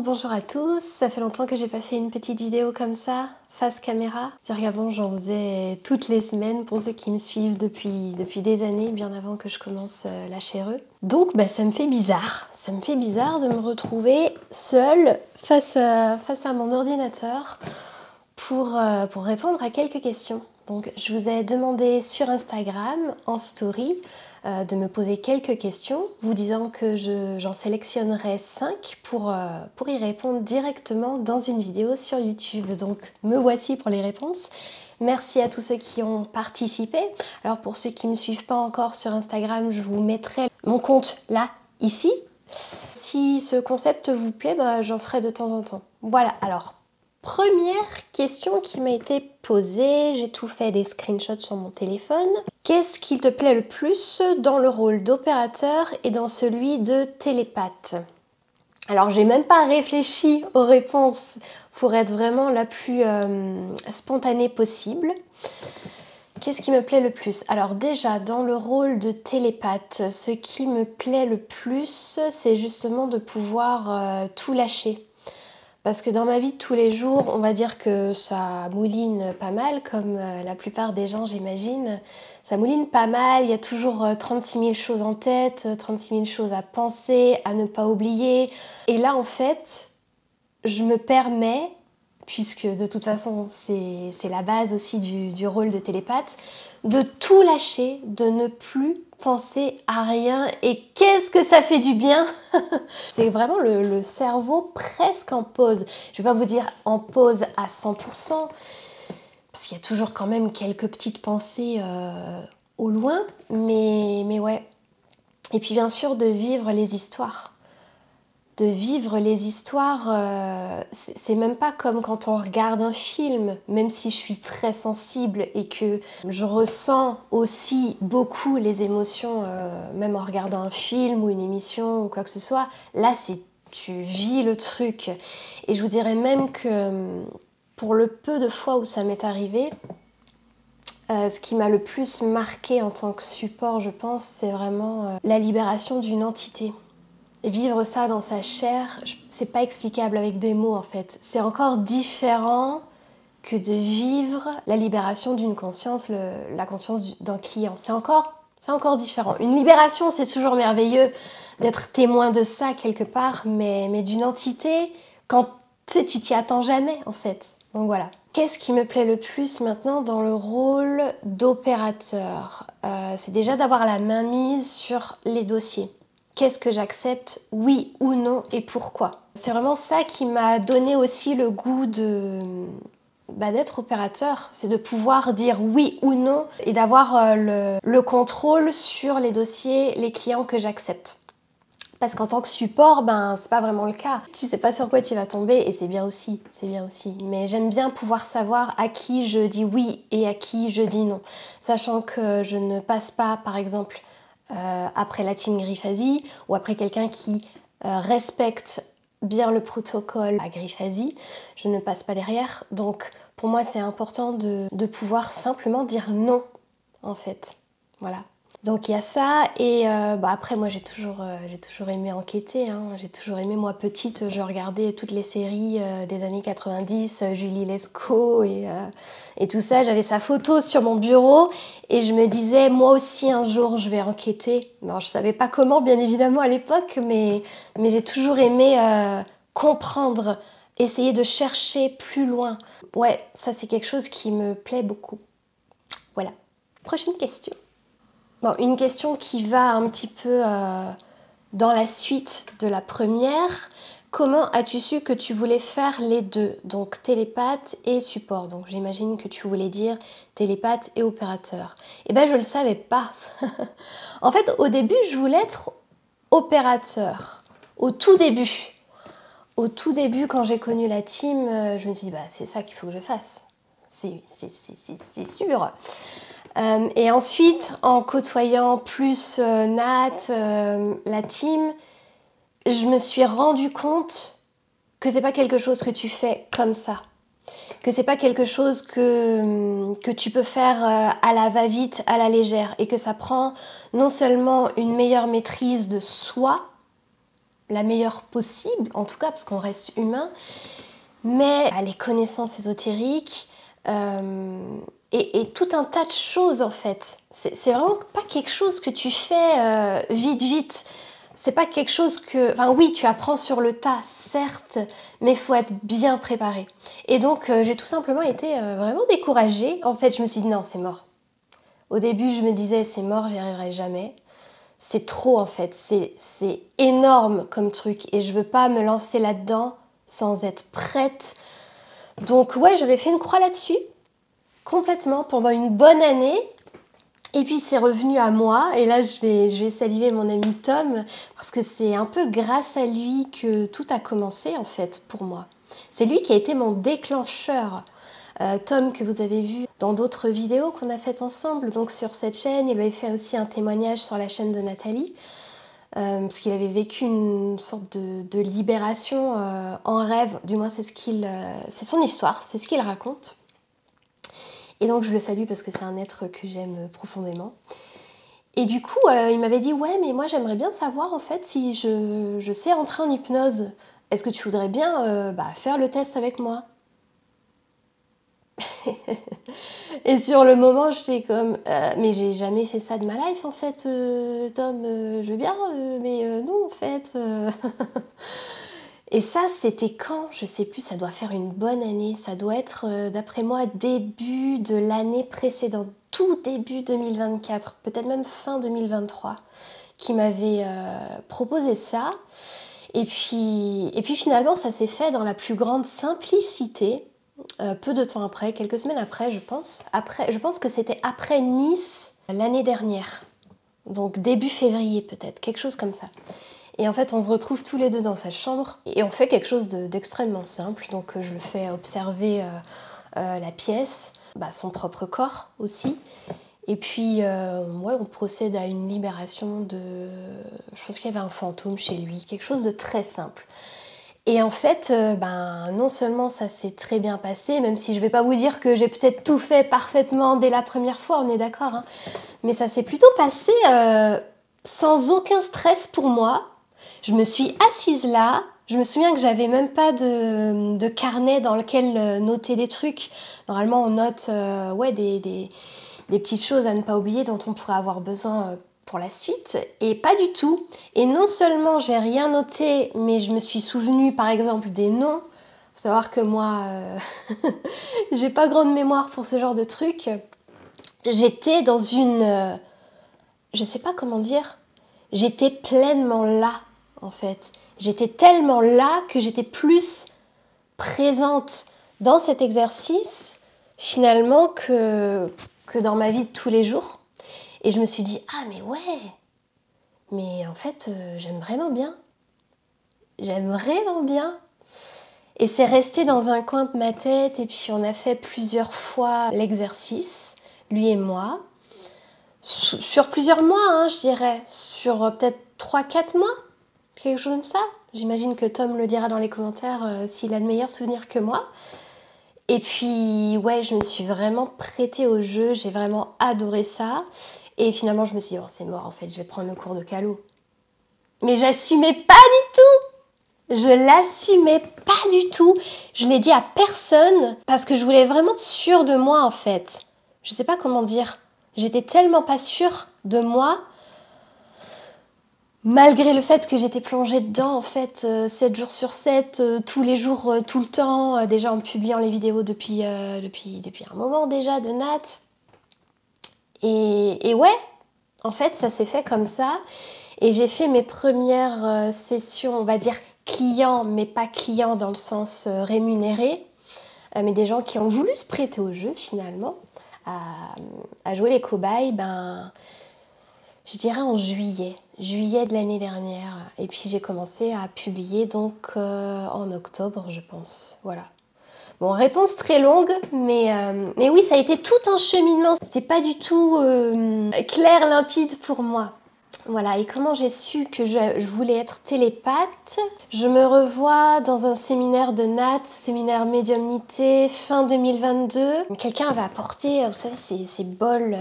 Bonjour à tous, ça fait longtemps que j'ai pas fait une petite vidéo comme ça, face caméra. Dire qu'avant j'en faisais toutes les semaines pour ceux qui me suivent depuis des années, bien avant que je commence la chaire. Donc ça me fait bizarre de me retrouver seule face à mon ordinateur pour répondre à quelques questions. Donc je vous ai demandé sur Instagram, en story, de me poser quelques questions, vous disant que j'en sélectionnerai 5 pour y répondre directement dans une vidéo sur YouTube. Donc me voici pour les réponses. Merci à tous ceux qui ont participé. Alors pour ceux qui ne me suivent pas encore sur Instagram, je vous mettrai mon compte là, ici. Si ce concept vous plaît, j'en ferai de temps en temps. Voilà, alors première question qui m'a été posée, j'ai tout fait des screenshots sur mon téléphone. Qu'est-ce qui te plaît le plus dans le rôle d'opérateur et dans celui de télépathe? Alors j'ai même pas réfléchi aux réponses pour être vraiment la plus spontanée possible. Qu'est-ce qui me plaît le plus? Alors déjà, dans le rôle de télépathe, ce qui me plaît le plus, c'est justement de pouvoir tout lâcher. Parce que dans ma vie de tous les jours, on va dire que ça mouline pas mal, comme la plupart des gens, j'imagine. Ça mouline pas mal, il y a toujours 36 000 choses en tête, 36 000 choses à penser, à ne pas oublier. Et là, en fait, je me permets, puisque de toute façon, c'est la base aussi du rôle de télépathe, de tout lâcher, de ne plus penser à rien. Et qu'est-ce que ça fait du bien! C'est vraiment le cerveau presque en pause. Je ne vais pas vous dire en pause à 100%, parce qu'il y a toujours quand même quelques petites pensées au loin, mais ouais. Et puis bien sûr, de vivre les histoires. De vivre les histoires, c'est même pas comme quand on regarde un film, même si je suis très sensible et que je ressens aussi beaucoup les émotions, même en regardant un film ou une émission ou quoi que ce soit. Là, tu vis le truc. Et je vous dirais même que pour le peu de fois où ça m'est arrivé, ce qui m'a le plus marqué en tant que support, je pense, c'est vraiment la libération d'une entité. Et vivre ça dans sa chair, c'est pas explicable avec des mots en fait. C'est encore différent que de vivre la libération d'une conscience, la conscience d'un client. C'est encore différent. Une libération, c'est toujours merveilleux d'être témoin de ça quelque part, mais d'une entité, quand tu t'y attends jamais en fait. Donc voilà. Qu'est-ce qui me plaît le plus maintenant dans le rôle d'opérateur? C'est déjà d'avoir la main mise sur les dossiers. Qu'est-ce que j'accepte, oui ou non, et pourquoi? C'est vraiment ça qui m'a donné aussi le goût d'être opérateur, c'est de pouvoir dire oui ou non et d'avoir le contrôle sur les dossiers, les clients que j'accepte. Parce qu'en tant que support, c'est pas vraiment le cas. Tu sais pas sur quoi tu vas tomber et c'est bien aussi, c'est bien aussi. Mais j'aime bien pouvoir savoir à qui je dis oui et à qui je dis non. Sachant que je ne passe pas, par exemple, après la team Griffasie ou après quelqu'un qui respecte bien le protocole à Griffasie, je ne passe pas derrière. Donc pour moi c'est important de pouvoir simplement dire non en fait. Voilà. Donc il y a ça et après moi j'ai toujours aimé enquêter, hein. J'ai toujours aimé, moi petite, je regardais toutes les séries des années 90, Julie Lescaut et tout ça. J'avais sa photo sur mon bureau et je me disais moi aussi un jour je vais enquêter. Alors, je savais pas comment bien évidemment à l'époque, mais j'ai toujours aimé comprendre, essayer de chercher plus loin. Ouais, ça c'est quelque chose qui me plaît beaucoup. Voilà. Prochaine question. Bon, une question qui va un petit peu dans la suite de la première. Comment as-tu su que tu voulais faire les deux, donc télépathe et support? Donc j'imagine que tu voulais dire télépathe et opérateur. Eh bien, je ne le savais pas. En fait, au début, je voulais être opérateur. Au tout début. Au tout début, quand j'ai connu la team, je me suis dit, c'est ça qu'il faut que je fasse. C'est sûr. Et ensuite, en côtoyant plus Nat, la team, je me suis rendu compte que c'est pas quelque chose que tu fais comme ça. que c'est pas quelque chose que tu peux faire à la va-vite, à la légère, et que ça prend non seulement une meilleure maîtrise de soi, la meilleure possible, en tout cas parce qu'on reste humain, mais les connaissances ésotériques et tout un tas de choses en fait. C'est vraiment pas quelque chose que tu fais vite vite. C'est pas quelque chose que... Enfin oui, tu apprends sur le tas, certes, mais il faut être bien préparé. Et donc j'ai tout simplement été vraiment découragée. En fait, je me suis dit non, c'est mort. Au début, je me disais c'est mort, j'y arriverai jamais. C'est trop en fait, c'est énorme comme truc et je veux pas me lancer là-dedans sans être prête. Donc ouais, j'avais fait une croix là-dessus, complètement, pendant une bonne année. Et puis c'est revenu à moi, et là je vais saluer mon ami Tom, parce que c'est un peu grâce à lui que tout a commencé en fait pour moi. C'est lui qui a été mon déclencheur. Tom que vous avez vu dans d'autres vidéos qu'on a faites ensemble, donc sur cette chaîne, il avait fait aussi un témoignage sur la chaîne de Nathalie, parce qu'il avait vécu une sorte de libération en rêve, du moins c'est son histoire, c'est ce qu'il raconte. Et donc je le salue parce que c'est un être que j'aime profondément. Et du coup, il m'avait dit « Ouais, mais moi j'aimerais bien savoir en fait si je sais entrer en hypnose. Est-ce que tu voudrais bien faire le test avec moi ?» Et sur le moment, j'étais comme mais j'ai jamais fait ça de ma life en fait, Tom, je veux bien, mais non en fait. Et ça, c'était quand? Je sais plus, ça doit faire une bonne année. Ça doit être, d'après moi, début de l'année précédente, tout début 2024, peut-être même fin 2023, qui m'avait proposé ça. Et puis finalement, ça s'est fait dans la plus grande simplicité. Peu de temps après, quelques semaines après, je pense. Je pense que c'était après Nice l'année dernière. Donc début février peut-être, quelque chose comme ça. Et en fait, on se retrouve tous les deux dans sa chambre et on fait quelque chose d'extrêmement simple. Donc je le fais observer la pièce, son propre corps aussi. Et puis on procède à une libération de... Je pense qu'il y avait un fantôme chez lui, quelque chose de très simple. Et en fait, non seulement ça s'est très bien passé, même si je vais pas vous dire que j'ai peut-être tout fait parfaitement dès la première fois, on est d'accord, hein, mais ça s'est plutôt passé sans aucun stress pour moi. Je me suis assise là, je me souviens que j'avais même pas de carnet dans lequel noter des trucs. Normalement, on note des petites choses à ne pas oublier dont on pourrait avoir besoin pour la suite, et pas du tout. Et non seulement j'ai rien noté, mais je me suis souvenue par exemple des noms. Faut savoir que moi, j'ai pas grande mémoire pour ce genre de trucs. J'étais dans une... je sais pas comment dire, j'étais pleinement là en fait. J'étais tellement là que j'étais plus présente dans cet exercice finalement que dans ma vie de tous les jours. Et je me suis dit, ah mais ouais, mais en fait j'aime vraiment bien. J'aime vraiment bien. Et c'est resté dans un coin de ma tête et puis on a fait plusieurs fois l'exercice, lui et moi. Sur plusieurs mois, hein, je dirais. Sur peut-être 3-4 mois. Quelque chose comme ça. J'imagine que Tom le dira dans les commentaires s'il a de meilleurs souvenirs que moi. Et puis, ouais, je me suis vraiment prêtée au jeu. J'ai vraiment adoré ça. Et finalement, je me suis dit, oh, c'est mort, en fait, je vais prendre le cours de Calo. Mais j'assumais pas du tout. Je l'assumais pas du tout. Je l'ai dit à personne parce que je voulais vraiment être sûre de moi, en fait. Je sais pas comment dire. J'étais tellement pas sûre de moi, malgré le fait que j'étais plongée dedans, en fait, 7 jours sur 7, tous les jours, tout le temps, déjà en publiant les vidéos depuis un moment déjà de Nat. Et ouais, en fait, ça s'est fait comme ça. Et j'ai fait mes premières sessions, on va dire clients, mais pas clients dans le sens rémunéré, mais des gens qui ont voulu se prêter au jeu finalement, à jouer les cobayes, je dirais en juillet de l'année dernière. Et puis j'ai commencé à publier donc en octobre, je pense. Voilà. Bon, réponse très longue, mais oui, ça a été tout un cheminement. C'était pas du tout clair, limpide pour moi. Voilà, et comment j'ai su que je voulais être télépathe? Je me revois dans un séminaire de Nat, séminaire médiumnité, fin 2022. Quelqu'un avait apporté, vous savez, ces bols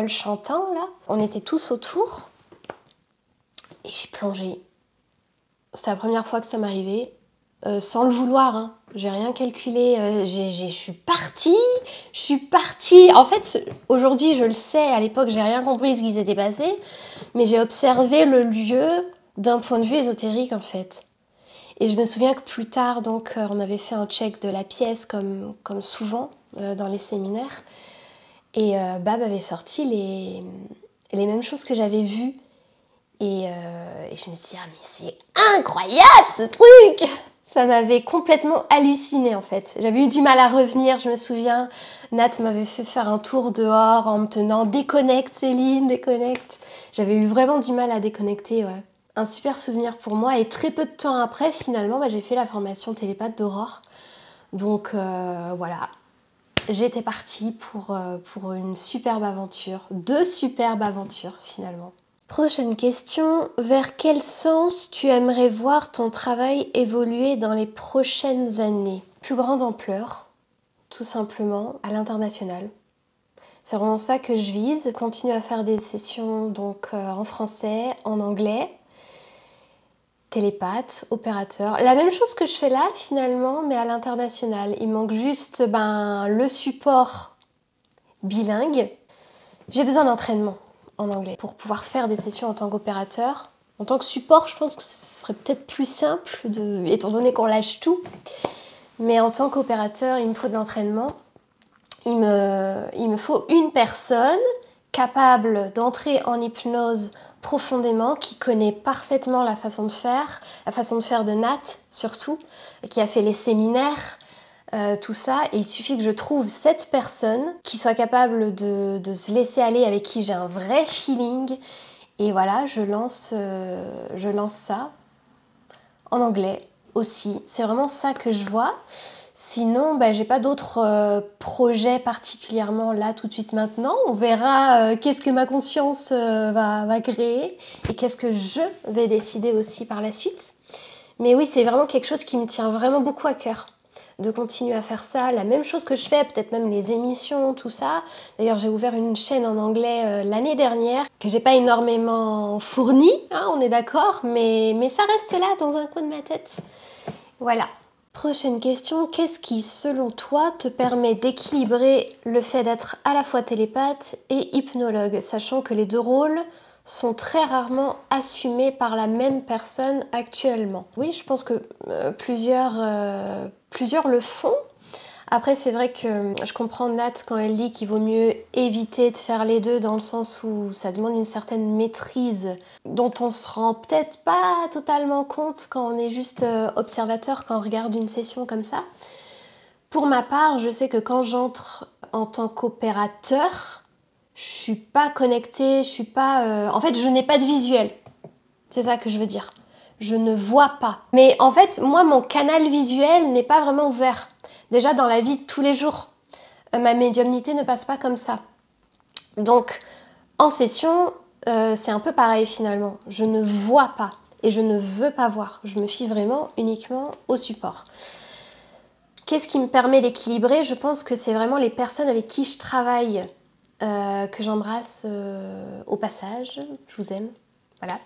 chantants, là. On était tous autour, et j'ai plongé. C'était la première fois que ça m'arrivait, sans le vouloir, hein. J'ai rien calculé, je suis partie. En fait, aujourd'hui, je le sais, à l'époque, j'ai rien compris ce qui s'était passé, mais j'ai observé le lieu d'un point de vue ésotérique, en fait. Et je me souviens que plus tard, donc, on avait fait un check de la pièce, comme souvent dans les séminaires, et Bab avait sorti les mêmes choses que j'avais vues. Et je me suis dit, ah mais c'est incroyable ce truc! Ça m'avait complètement hallucinée en fait. J'avais eu du mal à revenir, je me souviens. Nat m'avait fait faire un tour dehors en me tenant déconnecte Céline, déconnecte. J'avais eu vraiment du mal à déconnecter, ouais. Un super souvenir pour moi et très peu de temps après finalement j'ai fait la formation télépathe d'Aurore. Donc voilà, j'étais partie pour une superbe aventure. 2 superbes aventures finalement. Prochaine question, vers quel sens tu aimerais voir ton travail évoluer dans les prochaines années? Plus grande ampleur, tout simplement, à l'international. C'est vraiment ça que je vise, continuer à faire des sessions donc en français, en anglais, télépathe, opérateur. La même chose que je fais là finalement, mais à l'international. Il manque juste le support bilingue. J'ai besoin d'entraînement en anglais pour pouvoir faire des sessions en tant qu'opérateur. En tant que support, je pense que ce serait peut-être plus simple, étant donné qu'on lâche tout. Mais en tant qu'opérateur, il me faut de l'entraînement. Il me faut une personne capable d'entrer en hypnose profondément, qui connaît parfaitement la façon de faire de Nat surtout, qui a fait les séminaires, tout ça, et il suffit que je trouve cette personne qui soit capable de se laisser aller, avec qui j'ai un vrai feeling, et voilà, je lance ça en anglais aussi. C'est vraiment ça que je vois. Sinon, j'ai pas d'autres projets particulièrement là tout de suite maintenant. On verra qu'est-ce que ma conscience va créer et qu'est-ce que je vais décider aussi par la suite. Mais oui, c'est vraiment quelque chose qui me tient vraiment beaucoup à cœur, de continuer à faire ça, la même chose que je fais, peut-être même les émissions, tout ça. D'ailleurs, j'ai ouvert une chaîne en anglais l'année dernière, que j'ai pas énormément fournie, hein, on est d'accord, mais ça reste là dans un coin de ma tête. Voilà. Prochaine question, qu'est-ce qui, selon toi, te permet d'équilibrer le fait d'être à la fois télépathe et hypnologue, sachant que les 2 rôles sont très rarement assumés par la même personne actuellement? Oui, je pense que plusieurs le font. Après, c'est vrai que je comprends Nat quand elle dit qu'il vaut mieux éviter de faire les 2, dans le sens où ça demande une certaine maîtrise dont on se rend peut-être pas totalement compte quand on est juste observateur, quand on regarde une session comme ça. Pour ma part, je sais que quand j'entre en tant qu'opérateur, je suis pas connectée, je suis pas... En fait, je n'ai pas de visuel. C'est ça que je veux dire. Je ne vois pas. Mais en fait, moi, mon canal visuel n'est pas vraiment ouvert. Déjà, dans la vie de tous les jours, ma médiumnité ne passe pas comme ça. Donc, en session, c'est un peu pareil finalement. Je ne vois pas et je ne veux pas voir. Je me fie vraiment uniquement au support. Qu'est-ce qui me permet d'équilibrer? Je pense que c'est vraiment les personnes avec qui je travaille, que j'embrasse au passage. Je vous aime. Voilà.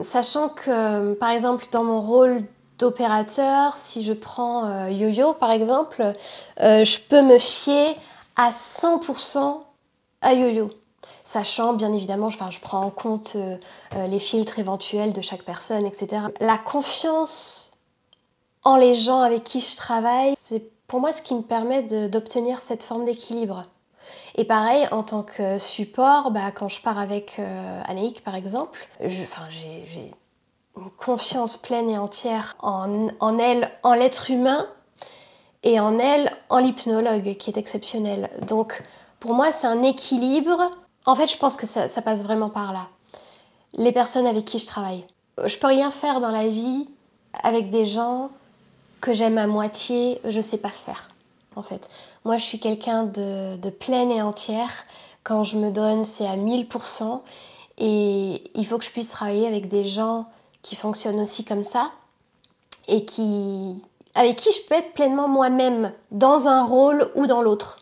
Sachant que, par exemple, dans mon rôle d'opérateur, si je prends Yo-Yo, par exemple, je peux me fier à 100% à Yo-Yo. Sachant, bien évidemment, je prends en compte les filtres éventuels de chaque personne, etc. La confiance en les gens avec qui je travaille, c'est pour moi ce qui me permet d'obtenir cette forme d'équilibre. Et pareil, en tant que support, quand je pars avec Anaïk par exemple, j'ai une confiance pleine et entière en elle, en l'être humain, et en elle, en l'hypnologue qui est exceptionnel. Donc pour moi, c'est un équilibre. En fait, je pense que ça passe vraiment par là. Les personnes avec qui je travaille. Je peux rien faire dans la vie avec des gens que j'aime à moitié, je sais pas faire, en fait. Moi, je suis quelqu'un de pleine et entière. Quand je me donne, c'est à 1000%. Et il faut que je puisse travailler avec des gens qui fonctionnent aussi comme ça et avec qui je peux être pleinement moi-même dans un rôle ou dans l'autre.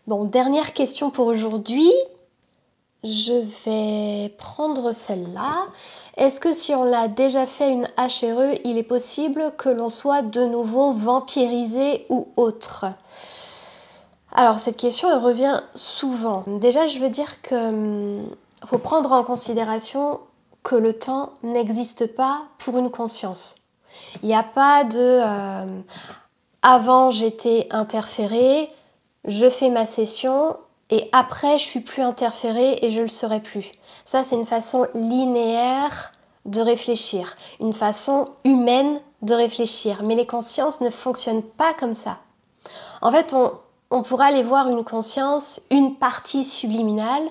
Bon, dernière question pour aujourd'hui. Je vais prendre celle-là. Est-ce que si on l'a déjà fait une HRE, il est possible que l'on soit de nouveau vampirisé ou autre? Alors cette question, elle revient souvent. Déjà, je veux dire que faut prendre en considération que le temps n'existe pas pour une conscience. Il n'y a pas de avant j'étais interférée, je fais ma session et après je suis plus interférée et je le serai plus. Ça, c'est une façon linéaire de réfléchir, une façon humaine de réfléchir. Mais les consciences ne fonctionnent pas comme ça. En fait, on pourra aller voir une conscience, une partie subliminale,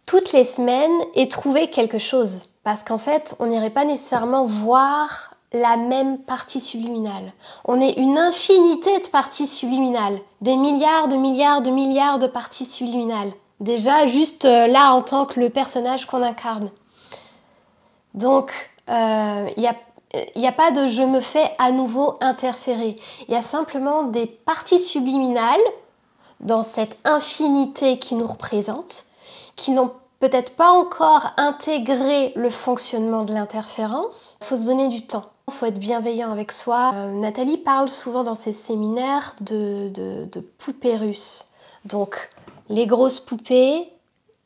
toutes les semaines et trouver quelque chose. Parce qu'en fait, on n'irait pas nécessairement voir la même partie subliminale. On est une infinité de parties subliminales, des milliards de parties subliminales. Déjà, juste là, en tant que le personnage qu'on incarne. Donc, il n'y a pas de « je me fais à nouveau interférer ». Il y a simplement des parties subliminales dans cette infinité qui nous représente, qui n'ont peut-être pas encore intégré le fonctionnement de l'interférence. Il faut se donner du temps. Il faut être bienveillant avec soi. Nathalie parle souvent dans ses séminaires de poupées russes. Donc, les grosses poupées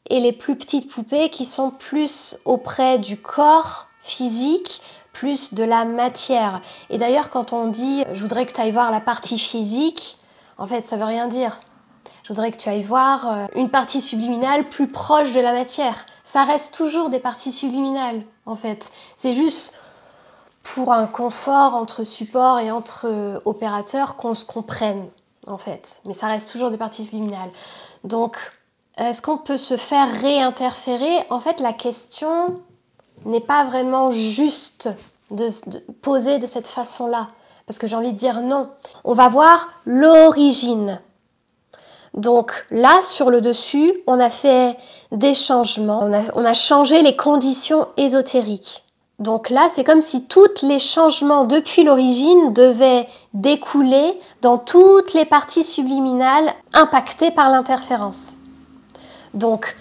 et les plus petites poupées qui sont plus auprès du corps physique, plus de la matière. Et d'ailleurs, quand on dit « je voudrais que tu ailles voir la partie physique », en fait, ça veut rien dire. Je voudrais que tu ailles voir une partie subliminale plus proche de la matière. Ça reste toujours des parties subliminales, en fait. C'est juste pour un confort entre support et entre opérateurs qu'on se comprenne, en fait. Mais ça reste toujours des parties subliminales. Donc, est-ce qu'on peut se faire réinterférer? En fait, la question n'est pas vraiment juste de poser de cette façon-là. Parce que j'ai envie de dire non. On va voir l'origine. Donc là, sur le dessus, on a fait des changements. On a changé les conditions ésotériques. Donc là, c'est comme si tous les changements depuis l'origine devaient découler dans toutes les parties subliminales impactées par l'interférence. Donc,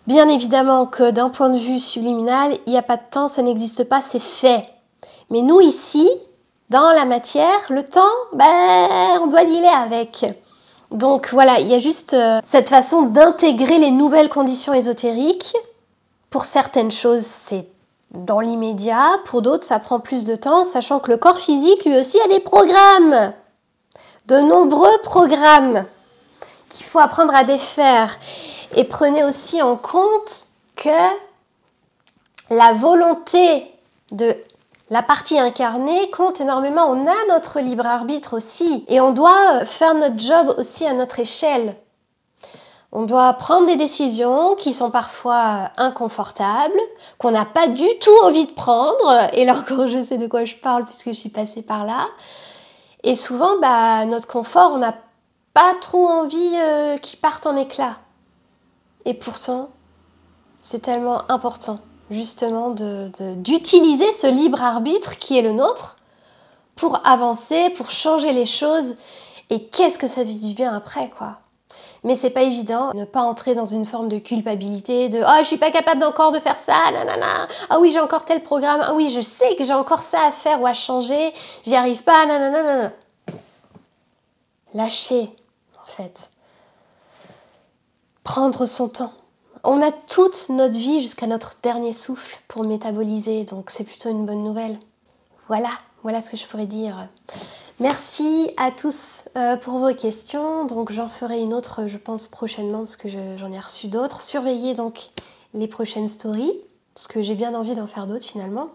bien évidemment que d'un point de vue subliminal, il n'y a pas de temps, ça n'existe pas, c'est fait. Mais nous ici, dans la matière, le temps, on doit dealer avec. Donc voilà, il y a juste cette façon d'intégrer les nouvelles conditions ésotériques. Pour certaines choses, c'est dans l'immédiat. Pour d'autres, ça prend plus de temps, sachant que le corps physique, lui aussi, a des programmes. De nombreux programmes qu'il faut apprendre à défaire. Et prenez aussi en compte que la volonté de la partie incarnée compte énormément. On a notre libre arbitre aussi. Et on doit faire notre job aussi à notre échelle. On doit prendre des décisions qui sont parfois inconfortables, qu'on n'a pas du tout envie de prendre. Et là encore, je sais de quoi je parle puisque je suis passée par là. Et souvent, notre confort, on n'a pas trop envie qu'il parte en éclats. Et pourtant, c'est tellement important, justement, d'utiliser ce libre arbitre qui est le nôtre pour avancer, pour changer les choses. Et qu'est-ce que ça fait du bien après, quoi. Mais c'est pas évident, ne pas entrer dans une forme de culpabilité, de « oh, je suis pas capable encore de faire ça, nanana. Ah oui, j'ai encore tel programme. Ah oui, je sais que j'ai encore ça à faire ou à changer. J'y arrive pas, nanana. » Lâcher, en fait. Prendre son temps. On a toute notre vie jusqu'à notre dernier souffle pour métaboliser, donc c'est plutôt une bonne nouvelle. Voilà ce que je pourrais dire. Merci à tous pour vos questions. Donc j'en ferai une autre, je pense, prochainement, parce que j'en ai reçu d'autres. Surveillez donc les prochaines stories, parce que j'ai bien envie d'en faire d'autres finalement.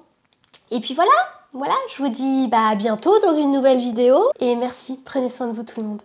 Et puis voilà, je vous dis à bientôt dans une nouvelle vidéo. Et merci, prenez soin de vous tout le monde.